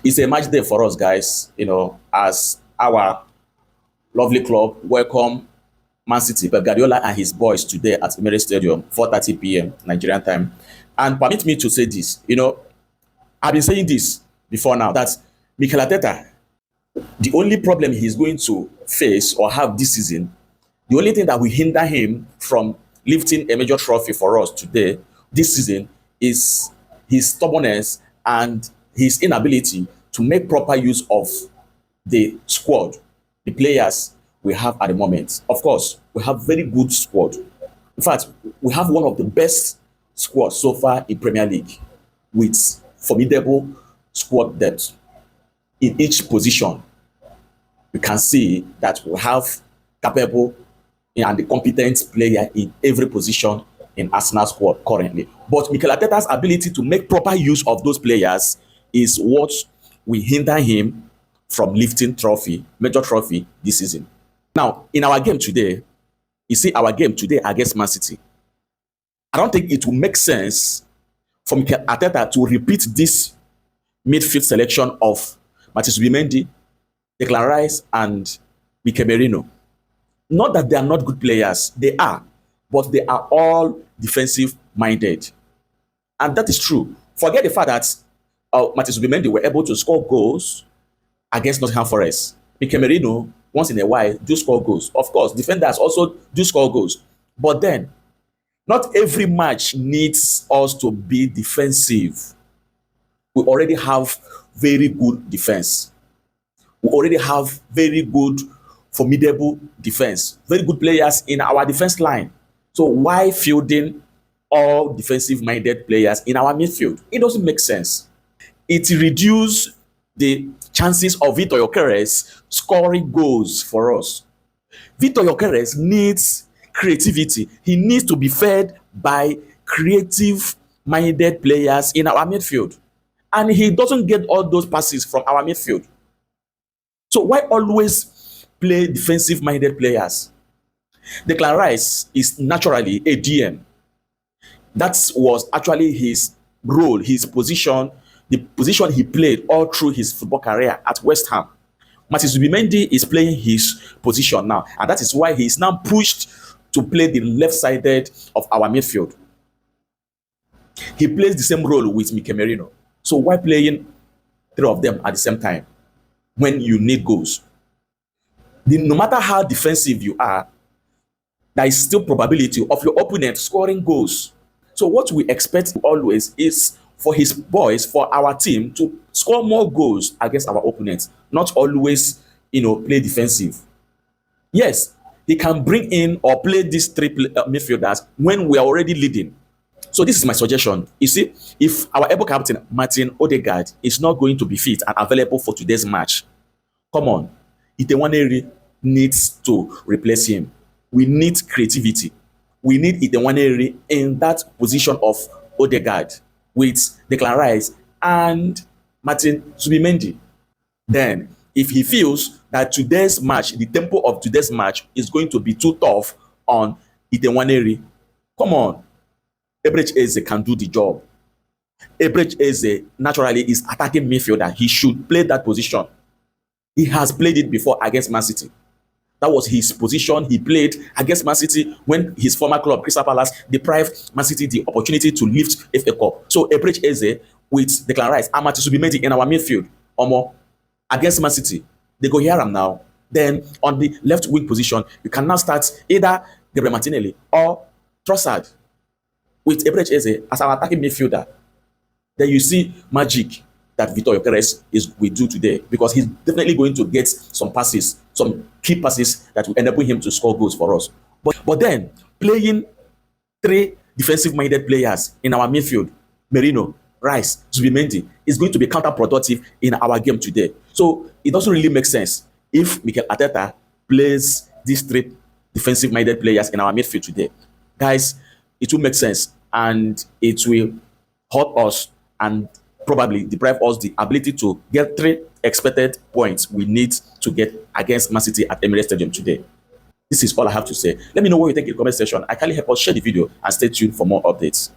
It's a match day for us, guys. As our lovely club welcome Man City, Pep Guardiola and his boys today at Emirates Stadium, 4:30 p.m. Nigerian time. And permit me to say this. I've been saying this before now that Mikel Arteta, the only problem he's going to face or have this season, the only thing that will hinder him from lifting a major trophy for us today, this season, is his stubbornness and his inability to make proper use of the squad, the players we have at the moment. Of course, we have very good squad. In fact, we have one of the best squads so far in Premier League with formidable squad depth in each position. We can see that we have capable and the competent player in every position in Arsenal squad currently. But Mikel Arteta's ability to make proper use of those players is what will hinder him from lifting major trophy this season. Now, in our game today, you see our game today against Man City. I don't think it will make sense for Mikel Arteta to repeat this midfield selection of Martin Ødegaard, Declan Rice, and Mikel Merino. Not that they are not good players, they are, but they are all defensive-minded. And that is true. Forget the fact that Martin Ødegaard were able to score goals against Nottingham Forest. Mikel Merino, once in a while, do score goals. Of course, defenders also do score goals. But then, not every match needs us to be defensive. We already have very good defense. We already have very good, formidable defense. Very good players in our defense line. So why fielding all defensive-minded players in our midfield? It doesn't make sense. It reduces the chances of Vitor Gyökeres scoring goals for us. Vitor Gyökeres needs creativity. He needs to be fed by creative-minded players in our midfield. And he doesn't get all those passes from our midfield. So why always play defensive-minded players? Declan Rice is naturally a DM. That was actually his role, his position, the position he played all through his football career at West Ham. Martin Ødegaard is playing his position now, and that is why he is now pushed to play the left-sided of our midfield. He plays the same role with Mikel Merino. So why playing three of them at the same time when you need goals? No matter how defensive you are, there is still probability of your opponent scoring goals. So what we expect always is for his boys, for our team to score more goals against our opponents, not always, play defensive. Yes, he can bring in or play these three midfielders when we are already leading. So this is my suggestion. You see, if our able captain, Martin Ødegaard, is not going to be fit and available for today's match, come on, Ethan Nwaneri needs to replace him. We need creativity. We need Ethan Nwaneri in that position of Ødegaard with Declan Rice and Martin Ødegaard. Then, if he feels that today's match, the tempo of today's match is going to be too tough on Ethan Nwaneri, come on, Eberechi Eze can do the job. Eberechi Eze naturally is attacking midfielder. He should play that position. He has played it before against Man City. That was his position. He played against Man City when his former club, Crystal Palace, deprived Man City the opportunity to lift FA Cup. So Eberechi Eze with Declan Rice and Martin Ødegaard in our midfield, against Man City, they go here and now. Then on the left wing position, you can now start either Gabriel Martinelli or Trossard with Eberechi Eze as our attacking midfielder. Then you see magic that Vitor Gyökeres will do today, because he's definitely going to get some passes, some key passes that will enable him to score goals for us. But then playing three defensive-minded players in our midfield, Merino, Rice, Zubimendi, is going to be counterproductive in our game today. So it doesn't really make sense if Mikel Arteta plays these three defensive-minded players in our midfield today. Guys, it will make sense and it will hurt us and probably deprive us the ability to get 3 expected points we need to get against Man City at Emirates Stadium today. This is all I have to say. Let me know what you think in the comment section. I kindly help us share the video and stay tuned for more updates.